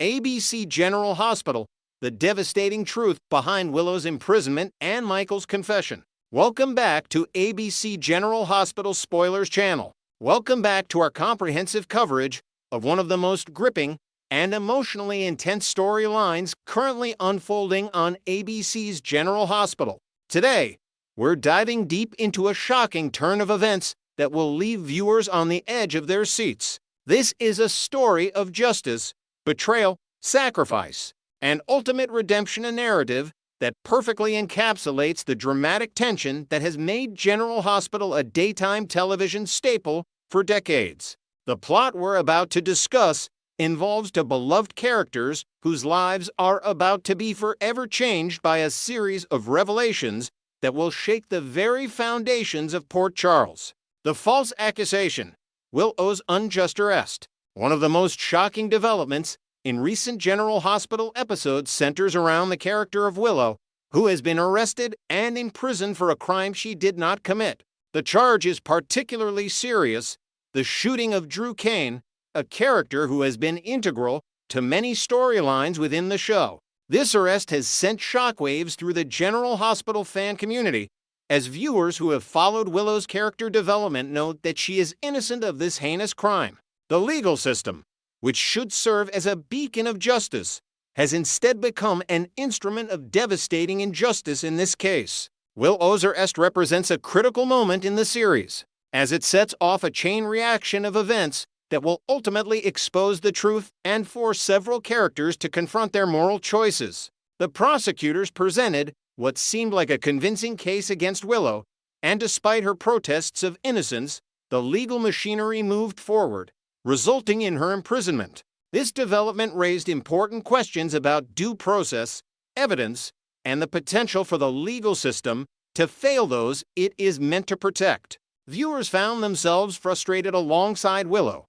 ABC General Hospital, the devastating truth behind Willow's imprisonment and Michael's confession. Welcome back to ABC General Hospital Spoilers Channel. Welcome back to our comprehensive coverage of one of the most gripping and emotionally intense storylines currently unfolding on ABC's General Hospital. Today, we're diving deep into a shocking turn of events that will leave viewers on the edge of their seats. This is a story of justice, betrayal, sacrifice, and ultimate redemption, a narrative that perfectly encapsulates the dramatic tension that has made General Hospital a daytime television staple for decades. The plot we're about to discuss involves two beloved characters whose lives are about to be forever changed by a series of revelations that will shake the very foundations of Port Charles. The false accusation, Willow's unjust arrest. One of the most shocking developments in recent General Hospital episodes centers around the character of Willow, who has been arrested and imprisoned for a crime she did not commit. The charge is particularly serious: the shooting of Drew Kane, a character who has been integral to many storylines within the show. This arrest has sent shockwaves through the General Hospital fan community, as viewers who have followed Willow's character development note that she is innocent of this heinous crime. The legal system, which should serve as a beacon of justice, has instead become an instrument of devastating injustice in this case. Willow's arrest represents a critical moment in the series, as it sets off a chain reaction of events that will ultimately expose the truth and force several characters to confront their moral choices. The prosecutors presented what seemed like a convincing case against Willow, and despite her protests of innocence, the legal machinery moved forward, resulting in her imprisonment. This development raised important questions about due process, evidence, and the potential for the legal system to fail those it is meant to protect. Viewers found themselves frustrated alongside Willow,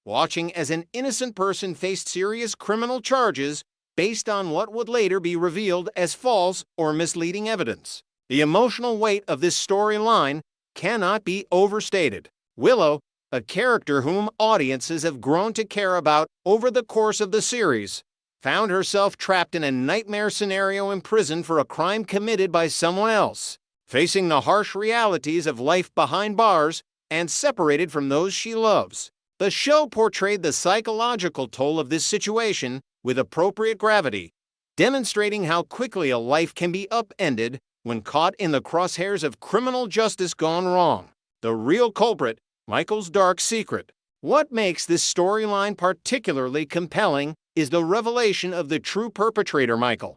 watching as an innocent person faced serious criminal charges based on what would later be revealed as false or misleading evidence. The emotional weight of this storyline cannot be overstated. Willow, a character whom audiences have grown to care about over the course of the series, found herself trapped in a nightmare scenario, imprisoned for a crime committed by someone else, facing the harsh realities of life behind bars and separated from those she loves. The show portrayed the psychological toll of this situation with appropriate gravity, demonstrating how quickly a life can be upended when caught in the crosshairs of criminal justice gone wrong. The real culprit, Michael's dark secret. What makes this storyline particularly compelling is the revelation of the true perpetrator, Michael,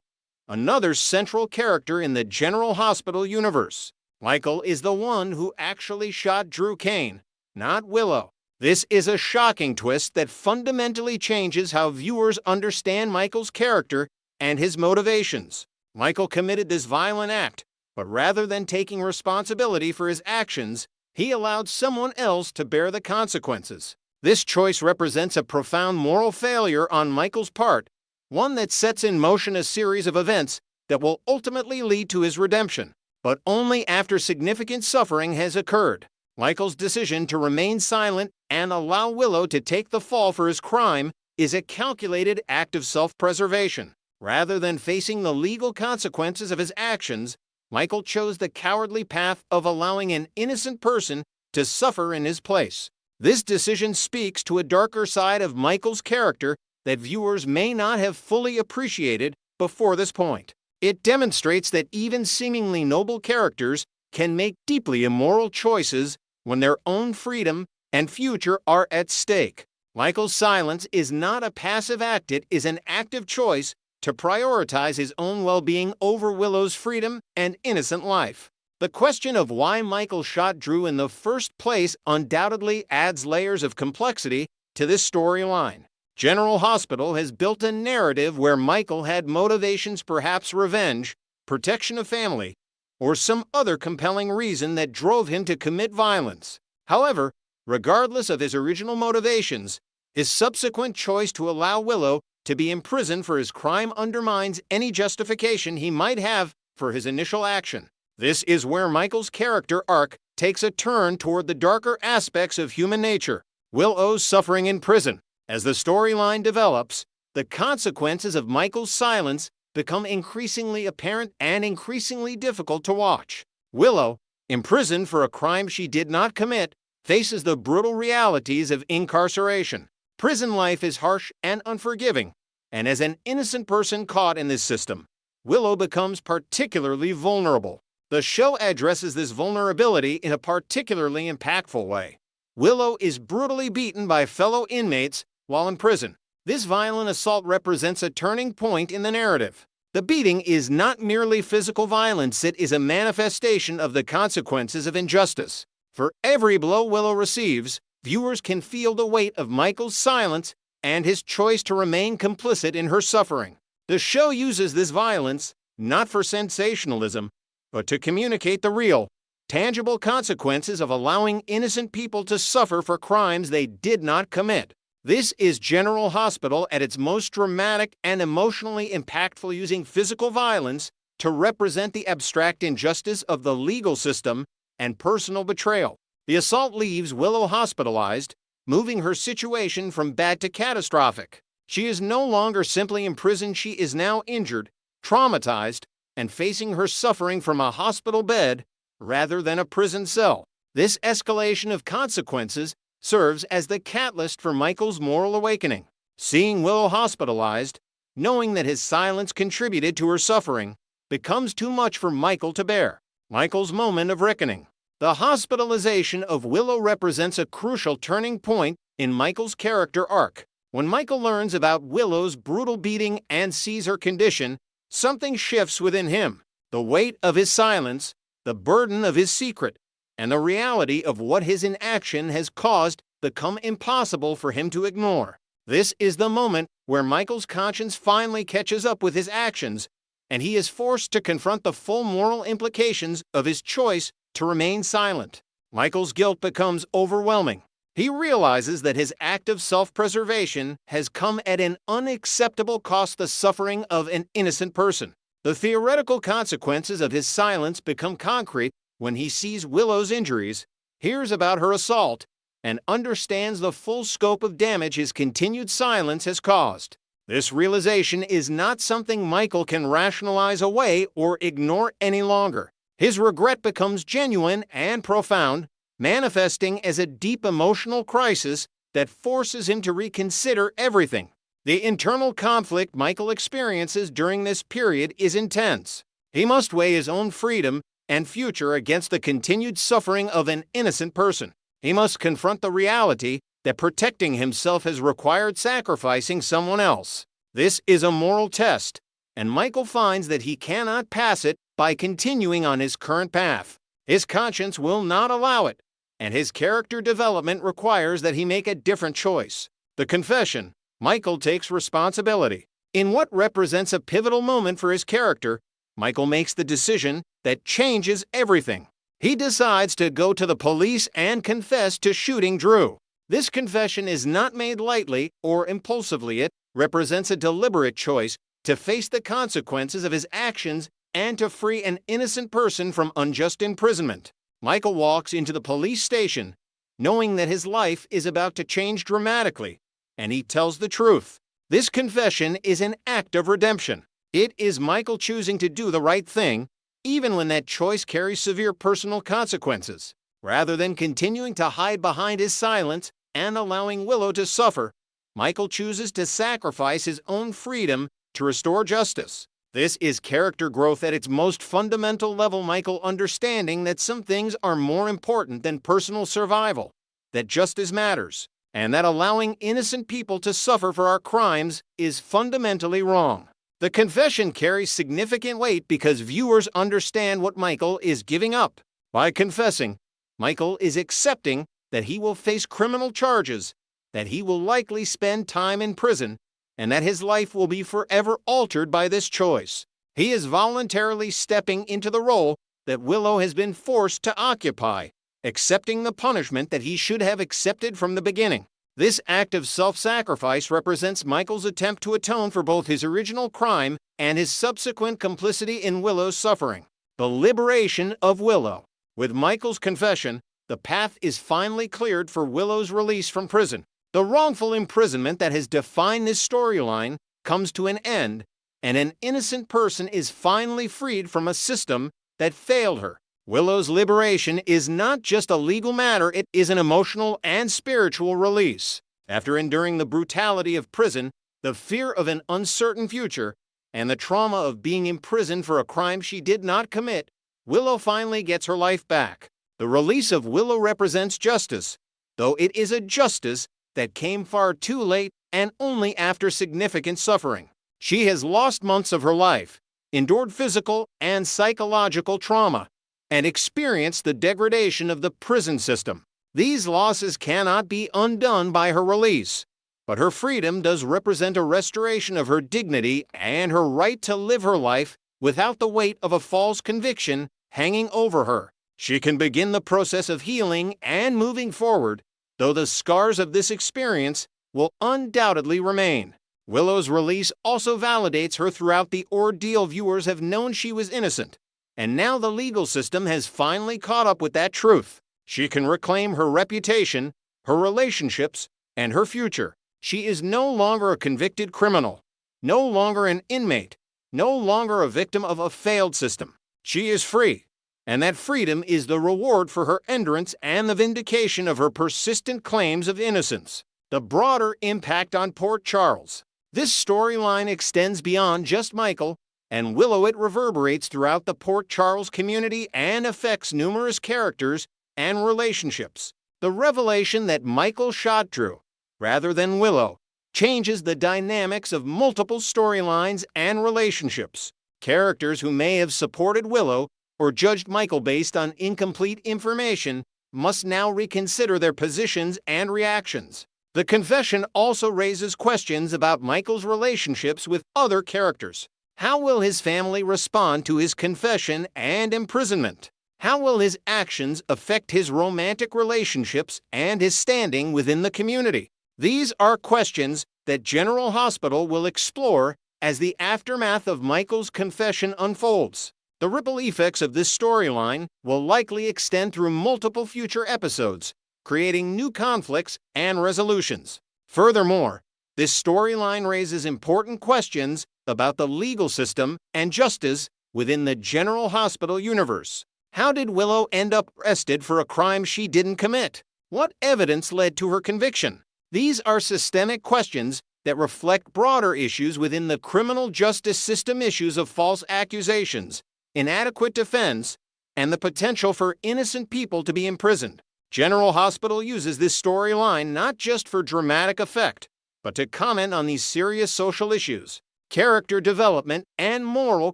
another central character in the General Hospital universe. Michael is the one who actually shot Drew Kane, not Willow. This is a shocking twist that fundamentally changes how viewers understand Michael's character and his motivations. Michael committed this violent act, but rather than taking responsibility for his actions, he allowed someone else to bear the consequences. This choice represents a profound moral failure on Michael's part, one that sets in motion a series of events that will ultimately lead to his redemption, but only after significant suffering has occurred. Michael's decision to remain silent and allow Willow to take the fall for his crime is a calculated act of self-preservation. Rather than facing the legal consequences of his actions, Michael chose the cowardly path of allowing an innocent person to suffer in his place. This decision speaks to a darker side of Michael's character that viewers may not have fully appreciated before this point. It demonstrates that even seemingly noble characters can make deeply immoral choices when their own freedom and future are at stake. Michael's silence is not a passive act, it is an active choice to prioritize his own well-being over Willow's freedom and innocent life. The question of why Michael shot Drew in the first place undoubtedly adds layers of complexity to this storyline. General Hospital has built a narrative where Michael had motivations, perhaps revenge, protection of family, or some other compelling reason that drove him to commit violence. However, regardless of his original motivations, his subsequent choice to allow Willow to be imprisoned for his crime undermines any justification he might have for his initial action. This is where Michael's character arc takes a turn toward the darker aspects of human nature. Willow's suffering in prison. As the storyline develops, the consequences of Michael's silence become increasingly apparent and increasingly difficult to watch. Willow, imprisoned for a crime she did not commit, faces the brutal realities of incarceration. Prison life is harsh and unforgiving, and as an innocent person caught in this system, Willow becomes particularly vulnerable. The show addresses this vulnerability in a particularly impactful way. Willow is brutally beaten by fellow inmates while in prison. This violent assault represents a turning point in the narrative. The beating is not merely physical violence, it is a manifestation of the consequences of injustice. For every blow Willow receives, viewers can feel the weight of Michael's silence and his choice to remain complicit in her suffering. The show uses this violence not for sensationalism, but to communicate the real, tangible consequences of allowing innocent people to suffer for crimes they did not commit. This is General Hospital at its most dramatic and emotionally impactful, using physical violence to represent the abstract injustice of the legal system and personal betrayal. The assault leaves Willow hospitalized, moving her situation from bad to catastrophic. She is no longer simply imprisoned, she is now injured, traumatized, and facing her suffering from a hospital bed rather than a prison cell. This escalation of consequences serves as the catalyst for Michael's moral awakening. Seeing Willow hospitalized, knowing that his silence contributed to her suffering, becomes too much for Michael to bear. Michael's moment of reckoning. The hospitalization of Willow represents a crucial turning point in Michael's character arc. When Michael learns about Willow's brutal beating and sees her condition, something shifts within him. The weight of his silence, the burden of his secret, and the reality of what his inaction has caused become impossible for him to ignore. This is the moment where Michael's conscience finally catches up with his actions, and he is forced to confront the full moral implications of his choice to remain silent. Michael's guilt becomes overwhelming. He realizes that his act of self-preservation has come at an unacceptable cost, the suffering of an innocent person. The theoretical consequences of his silence become concrete when he sees Willow's injuries, hears about her assault, and understands the full scope of damage his continued silence has caused. This realization is not something Michael can rationalize away or ignore any longer. His regret becomes genuine and profound, manifesting as a deep emotional crisis that forces him to reconsider everything. The internal conflict Michael experiences during this period is intense. He must weigh his own freedom and future against the continued suffering of an innocent person. He must confront the reality that protecting himself has required sacrificing someone else. This is a moral test, and Michael finds that he cannot pass it by continuing on his current path. His conscience will not allow it, and his character development requires that he make a different choice. The confession. Michael takes responsibility. In what represents a pivotal moment for his character, Michael makes the decision that changes everything. He decides to go to the police and confess to shooting Drew. This confession is not made lightly or impulsively. It represents a deliberate choice to face the consequences of his actions and to free an innocent person from unjust imprisonment. Michael walks into the police station, knowing that his life is about to change dramatically, and he tells the truth. This confession is an act of redemption. It is Michael choosing to do the right thing, even when that choice carries severe personal consequences. Rather than continuing to hide behind his silence and allowing Willow to suffer, Michael chooses to sacrifice his own freedom to restore justice. This is character growth at its most fundamental level. Michael understanding that some things are more important than personal survival, that justice matters, and that allowing innocent people to suffer for our crimes is fundamentally wrong. The confession carries significant weight because viewers understand what Michael is giving up. By confessing, Michael is accepting that he will face criminal charges, that he will likely spend time in prison, and that his life will be forever altered by this choice. He is voluntarily stepping into the role that Willow has been forced to occupy, accepting the punishment that he should have accepted from the beginning. This act of self-sacrifice represents Michael's attempt to atone for both his original crime and his subsequent complicity in Willow's suffering. The liberation of Willow. With Michael's confession, the path is finally cleared for Willow's release from prison. The wrongful imprisonment that has defined this storyline comes to an end, and an innocent person is finally freed from a system that failed her. Willow's liberation is not just a legal matter, it is an emotional and spiritual release. After enduring the brutality of prison, the fear of an uncertain future, and the trauma of being imprisoned for a crime she did not commit, Willow finally gets her life back. The release of Willow represents justice, though it is a justice that came far too late and only after significant suffering. She has lost months of her life, endured physical and psychological trauma, and experienced the degradation of the prison system. These losses cannot be undone by her release, but her freedom does represent a restoration of her dignity and her right to live her life without the weight of a false conviction hanging over her. She can begin the process of healing and moving forward, though the scars of this experience will undoubtedly remain. Willow's release also validates her throughout the ordeal. Viewers have known she was innocent, and now the legal system has finally caught up with that truth. She can reclaim her reputation, her relationships, and her future. She is no longer a convicted criminal, no longer an inmate, no longer a victim of a failed system. She is free, and that freedom is the reward for her endurance and the vindication of her persistent claims of innocence. The broader impact on Port Charles. This storyline extends beyond just Michael and Willow. It reverberates throughout the Port Charles community and affects numerous characters and relationships. The revelation that Michael shot Drew, rather than Willow, changes the dynamics of multiple storylines and relationships. Characters who may have supported Willow or judged Michael based on incomplete information must now reconsider their positions and reactions. The confession also raises questions about Michael's relationships with other characters. How will his family respond to his confession and imprisonment? How will his actions affect his romantic relationships and his standing within the community? These are questions that General Hospital will explore as the aftermath of Michael's confession unfolds. The ripple effects of this storyline will likely extend through multiple future episodes, creating new conflicts and resolutions. Furthermore, this storyline raises important questions about the legal system and justice within the General Hospital universe. How did Willow end up arrested for a crime she didn't commit? What evidence led to her conviction? These are systemic questions that reflect broader issues within the criminal justice system, issues of false accusations, inadequate defense, and the potential for innocent people to be imprisoned. General Hospital uses this storyline not just for dramatic effect, but to comment on these serious social issues, character development, and moral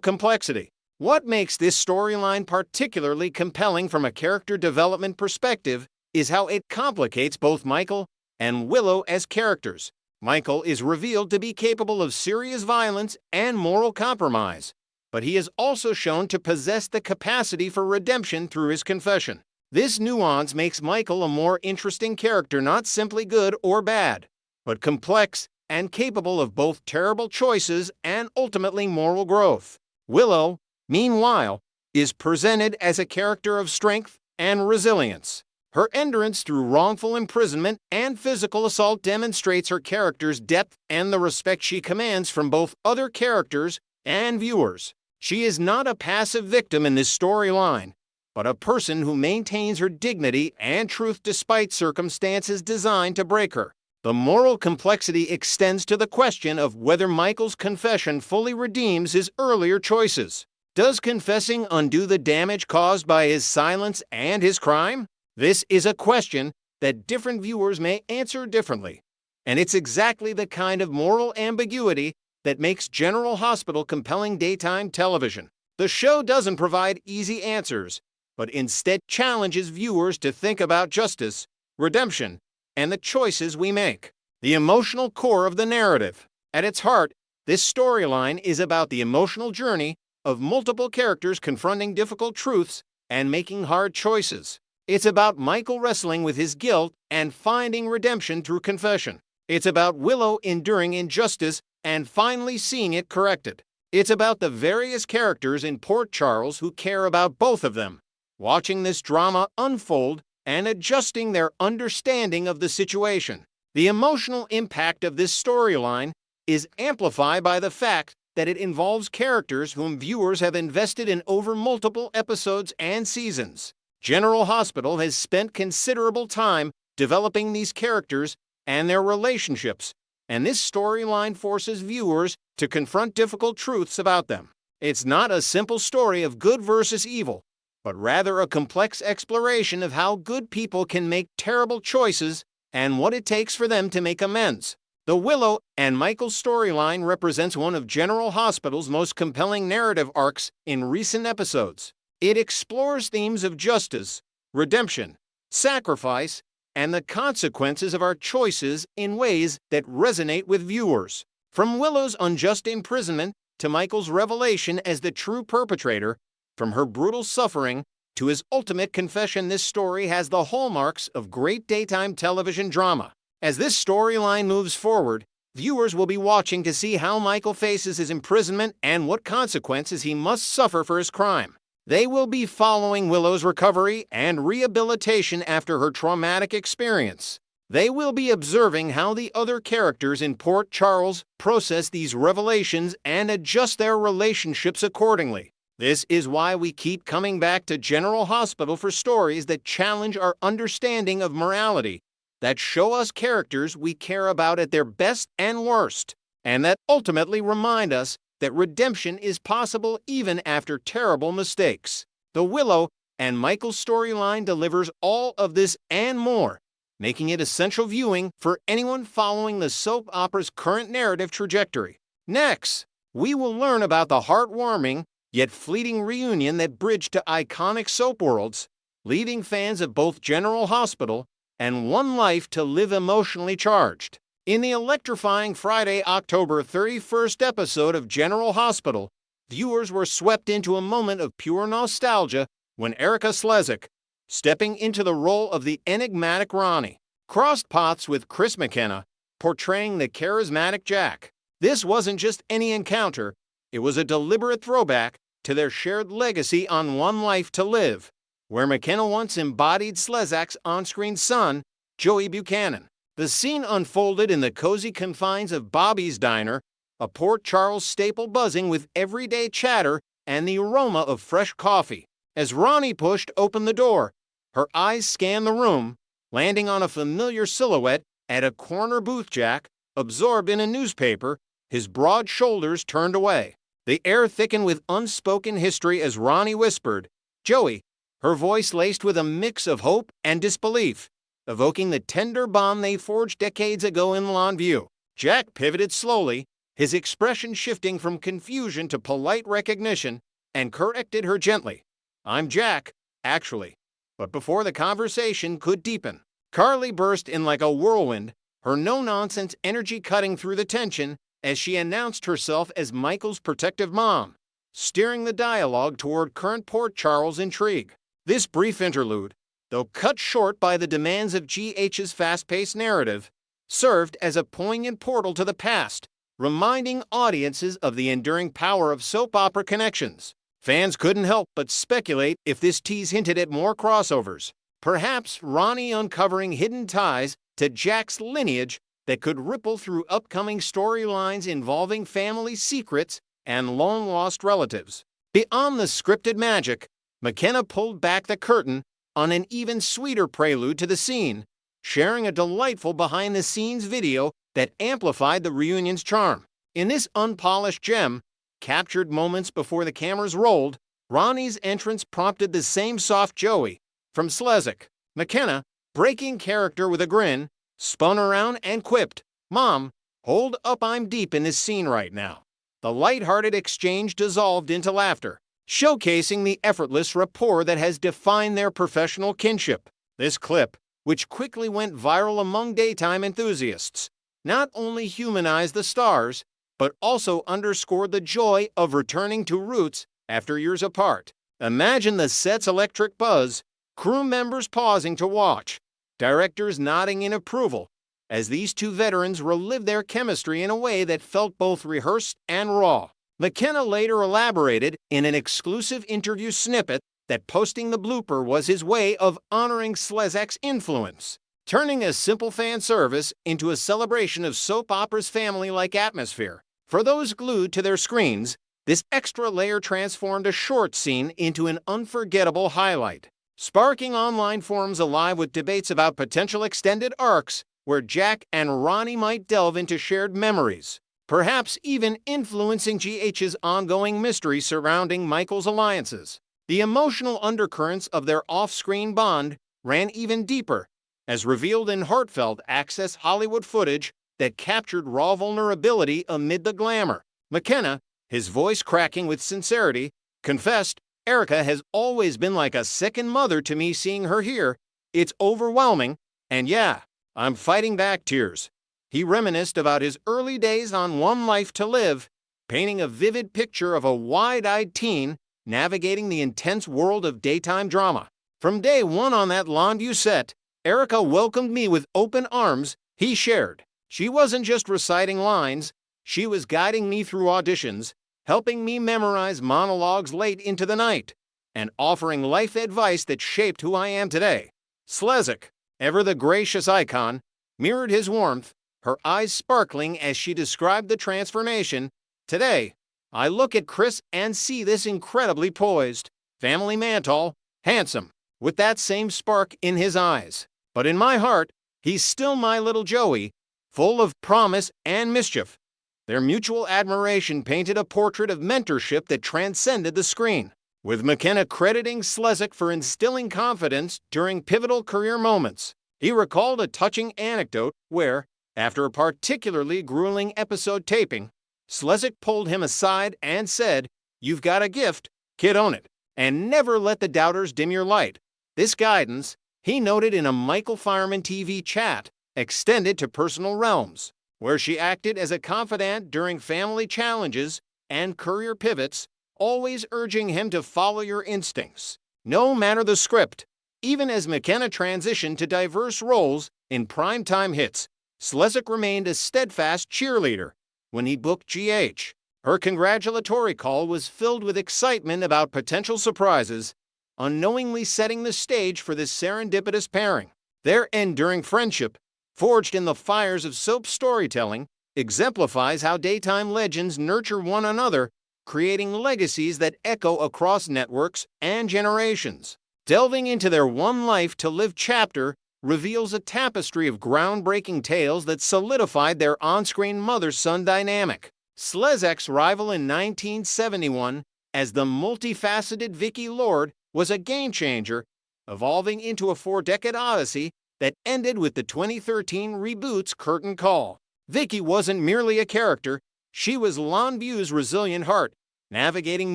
complexity. What makes this storyline particularly compelling from a character development perspective is how it complicates both Michael and Willow as characters. Michael is revealed to be capable of serious violence and moral compromise, but he is also shown to possess the capacity for redemption through his confession. This nuance makes Michael a more interesting character, not simply good or bad, but complex and capable of both terrible choices and ultimately moral growth. Willow, meanwhile, is presented as a character of strength and resilience. Her endurance through wrongful imprisonment and physical assault demonstrates her character's depth and the respect she commands from both other characters and viewers. She is not a passive victim in this storyline, but a person who maintains her dignity and truth despite circumstances designed to break her. The moral complexity extends to the question of whether Michael's confession fully redeems his earlier choices. Does confessing undo the damage caused by his silence and his crime? This is a question that different viewers may answer differently, and it's exactly the kind of moral ambiguity that makes General Hospital compelling daytime television. The show doesn't provide easy answers, but instead challenges viewers to think about justice, redemption, and the choices we make. The emotional core of the narrative. At its heart, this storyline is about the emotional journey of multiple characters confronting difficult truths and making hard choices. It's about Michael wrestling with his guilt and finding redemption through confession. It's about Willow enduring injustice and finally seeing it corrected. It's about the various characters in Port Charles who care about both of them, watching this drama unfold and adjusting their understanding of the situation. The emotional impact of this storyline is amplified by the fact that it involves characters whom viewers have invested in over multiple episodes and seasons. General Hospital has spent considerable time developing these characters and their relationships, and this storyline forces viewers to confront difficult truths about them. It's not a simple story of good versus evil, but rather a complex exploration of how good people can make terrible choices and what it takes for them to make amends. The Willow and Michael storyline represents one of General Hospital's most compelling narrative arcs in recent episodes. It explores themes of justice, redemption, sacrifice, and the consequences of our choices in ways that resonate with viewers. From Willow's unjust imprisonment to Michael's revelation as the true perpetrator, from her brutal suffering to his ultimate confession, this story has the hallmarks of great daytime television drama. As this storyline moves forward, viewers will be watching to see how Michael faces his imprisonment and what consequences he must suffer for his crime. They will be following Willow's recovery and rehabilitation after her traumatic experience. They will be observing how the other characters in Port Charles process these revelations and adjust their relationships accordingly. This is why we keep coming back to General Hospital for stories that challenge our understanding of morality, that show us characters we care about at their best and worst, and that ultimately remind us that redemption is possible even after terrible mistakes. The Willow and Michael storyline delivers all of this and more, making it essential viewing for anyone following the soap opera's current narrative trajectory. Next, we will learn about the heartwarming yet fleeting reunion that bridged to iconic soap worlds, leaving fans of both General Hospital and One Life to live emotionally charged. In the electrifying Friday, October 31st episode of General Hospital, viewers were swept into a moment of pure nostalgia when Erica Slezak, stepping into the role of the enigmatic Ronnie, crossed paths with Chris McKenna, portraying the charismatic Jack. This wasn't just any encounter, it was a deliberate throwback to their shared legacy on One Life to Live, where McKenna once embodied Slezak's on-screen son, Joey Buchanan. The scene unfolded in the cozy confines of Bobby's Diner, a Port Charles staple buzzing with everyday chatter and the aroma of fresh coffee. As Ronnie pushed open the door, her eyes scanned the room, landing on a familiar silhouette at a corner booth. Jack, absorbed in a newspaper, his broad shoulders turned away. The air thickened with unspoken history as Ronnie whispered, "Joey," her voice laced with a mix of hope and disbelief, evoking the tender bond they forged decades ago in Longview. Jack pivoted slowly, his expression shifting from confusion to polite recognition, and corrected her gently. "I'm Jack, actually." But before the conversation could deepen, Carly burst in like a whirlwind, her no-nonsense energy cutting through the tension as she announced herself as Michael's protective mom, steering the dialogue toward current Port Charles intrigue. This brief interlude, though cut short by the demands of GH's fast-paced narrative, served as a poignant portal to the past, reminding audiences of the enduring power of soap opera connections. Fans couldn't help but speculate if this tease hinted at more crossovers, perhaps Ronnie uncovering hidden ties to Jack's lineage that could ripple through upcoming storylines involving family secrets and long-lost relatives. Beyond the scripted magic, McKenna pulled back the curtain on an even sweeter prelude to the scene, sharing a delightful behind-the-scenes video that amplified the reunion's charm. In this unpolished gem, captured moments before the cameras rolled, Ronnie's entrance prompted the same soft Joey from Slezak. McKenna, breaking character with a grin, spun around and quipped, "Mom, hold up, I'm deep in this scene right now." The light-hearted exchange dissolved into laughter, showcasing the effortless rapport that has defined their professional kinship. This clip, which quickly went viral among daytime enthusiasts, not only humanized the stars, but also underscored the joy of returning to roots after years apart. Imagine the set's electric buzz, crew members pausing to watch, directors nodding in approval, as these two veterans relived their chemistry in a way that felt both rehearsed and raw. McKenna later elaborated in an exclusive interview snippet that posting the blooper was his way of honoring Slezak's influence. turning a simple fan service into a celebration of soap opera's family-like atmosphere. For those glued to their screens, this extra layer transformed a short scene into an unforgettable highlight, sparking online forums alive with debates about potential extended arcs where Jack and Ronnie might delve into shared memories, perhaps even influencing GH's ongoing mystery surrounding Michael's alliances. The emotional undercurrents of their off-screen bond ran even deeper, as revealed in heartfelt Access Hollywood footage that captured raw vulnerability amid the glamour. McKenna, his voice cracking with sincerity, confessed, "Erica has always been like a second mother to me seeing her here. It's overwhelming, and yeah, I'm fighting back tears." He reminisced about his early days on One Life to Live, painting a vivid picture of a wide-eyed teen navigating the intense world of daytime drama. "From day one on that Longview set, Erica welcomed me with open arms," he shared. "She wasn't just reciting lines, she was guiding me through auditions, helping me memorize monologues late into the night, and offering life advice that shaped who I am today." Slezak, ever the gracious icon, mirrored his warmth, her eyes sparkling as she described the transformation. "Today, I look at Chris and see this incredibly poised, family man, tall, handsome, with that same spark in his eyes. But in my heart, he's still my little Joey, full of promise and mischief." Their mutual admiration painted a portrait of mentorship that transcended the screen, with McKenna crediting Slezak for instilling confidence during pivotal career moments. He recalled a touching anecdote where, after a particularly grueling episode taping, Slezak pulled him aside and said, "You've got a gift, kid, own it, and never let the doubters dim your light." This guidance, he noted in a Michael Fireman TV chat, extended to personal realms, where she acted as a confidant during family challenges and career pivots, always urging him to follow your instincts, no matter the script. Even as McKenna transitioned to diverse roles in primetime hits, Slezak remained a steadfast cheerleader. When he booked GH, her congratulatory call was filled with excitement about potential surprises, unknowingly setting the stage for this serendipitous pairing. Their enduring friendship, forged in the fires of soap storytelling, exemplifies how daytime legends nurture one another, creating legacies that echo across networks and generations. Delving into their One Life to Live chapter reveals a tapestry of groundbreaking tales that solidified their on-screen mother-son dynamic. Slezak's rival in 1971 as the multifaceted Vicki Lord was a game-changer, evolving into a four-decade odyssey that ended with the 2013 reboot's Curtain Call. Vicki wasn't merely a character, she was Longview's resilient heart, navigating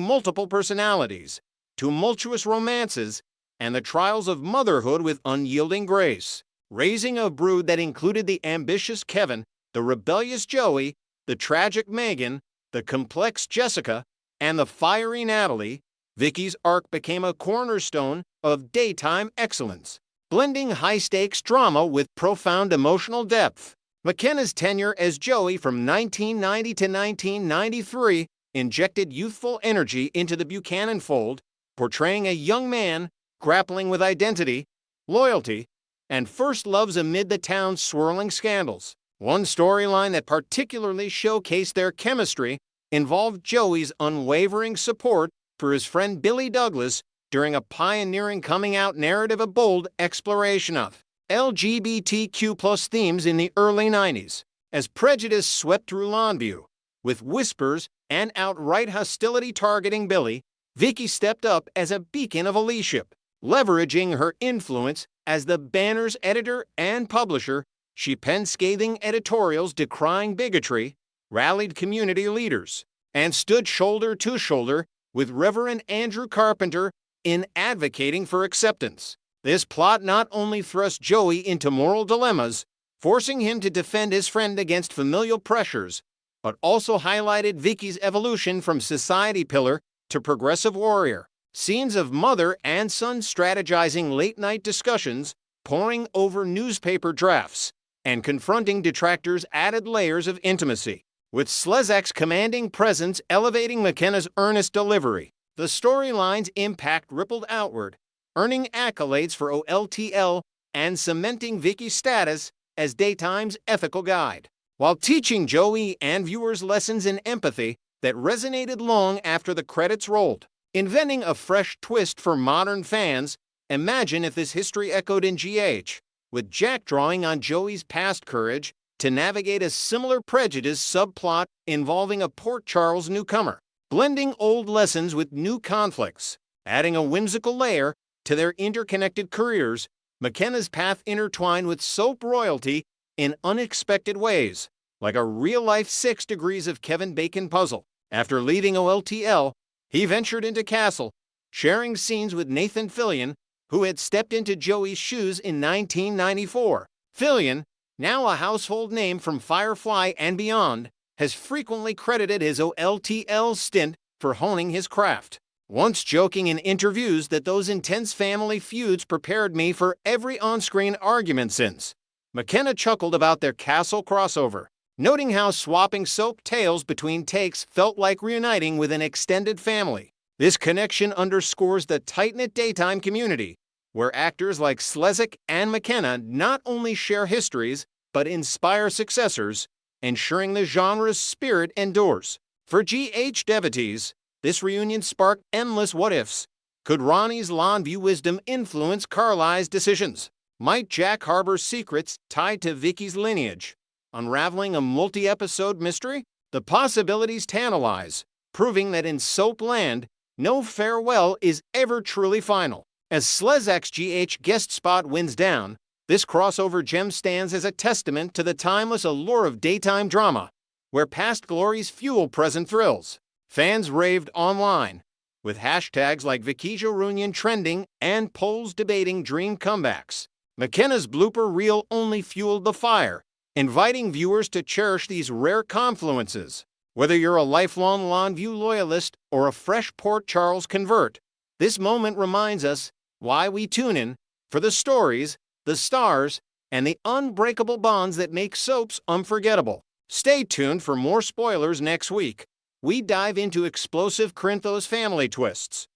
multiple personalities, tumultuous romances, and the trials of motherhood with unyielding grace. Raising a brood that included the ambitious Kevin, the rebellious Joey, the tragic Megan, the complex Jessica, and the fiery Natalie, Vicki's arc became a cornerstone of daytime excellence, blending high-stakes drama with profound emotional depth. McKenna's tenure as Joey from 1990 to 1993 injected youthful energy into the Buchanan fold, portraying a young man grappling with identity, loyalty, and first loves amid the town's swirling scandals. One storyline that particularly showcased their chemistry involved Joey's unwavering support for his friend Billy Douglas during a pioneering coming-out narrative, a bold exploration of LGBTQ+ themes in the early 90s. As prejudice swept through Longview, with whispers and outright hostility targeting Billy, Vicki stepped up as a beacon of allyship. Leveraging her influence as the Banner's editor and publisher, she penned scathing editorials decrying bigotry, rallied community leaders, and stood shoulder to shoulder with Reverend Andrew Carpenter in advocating for acceptance. This plot not only thrust Joey into moral dilemmas, forcing him to defend his friend against familial pressures, but also highlighted Vicki's evolution from society pillar to progressive warrior. Scenes of mother and son strategizing late-night discussions, poring over newspaper drafts, and confronting detractors added layers of intimacy. With Slezak's commanding presence elevating McKenna's earnest delivery, the storyline's impact rippled outward, earning accolades for OLTL and cementing Vicky's status as daytime's ethical guide, while teaching Joey and viewers lessons in empathy that resonated long after the credits rolled. Inventing a fresh twist for modern fans, imagine if this history echoed in GH, with Jack drawing on Joey's past courage to navigate a similar prejudice subplot involving a Port Charles newcomer, blending old lessons with new conflicts, adding a whimsical layer to their interconnected careers. McKenna's path intertwined with soap royalty in unexpected ways, like a real-life 6 Degrees of Kevin Bacon puzzle. After leaving OLTL, he ventured into Castle, sharing scenes with Nathan Fillion, who had stepped into Joey's shoes in 1994. Fillion, now a household name from Firefly and beyond, has frequently credited his OLTL stint for honing his craft, once joking in interviews that those intense family feuds prepared me for every on-screen argument since. McKenna chuckled about their Castle crossover, noting how swapping soap tales between takes felt like reuniting with an extended family. This connection underscores the tight-knit daytime community, where actors like Slezak and McKenna not only share histories, but inspire successors, ensuring the genre's spirit endures. For GH devotees, this reunion sparked endless what-ifs. Could Ronnie's Longview wisdom influence Carly's decisions? Might Jack harbor secrets tied to Vicky's lineage, unraveling a multi-episode mystery? The possibilities tantalize, proving that in soap land, no farewell is ever truly final. As Slezak's GH guest spot winds down, this crossover gem stands as a testament to the timeless allure of daytime drama, where past glories fuel present thrills. Fans raved online, with hashtags like Vikija Reunion trending and polls debating dream comebacks. McKenna's blooper reel only fueled the fire, inviting viewers to cherish these rare confluences. Whether you're a lifelong Longview loyalist or a fresh Port Charles convert, this moment reminds us why we tune in: for the stories, the stars, and the unbreakable bonds that make soaps unforgettable. Stay tuned for more spoilers next week. We dive into explosive Corinthos family twists,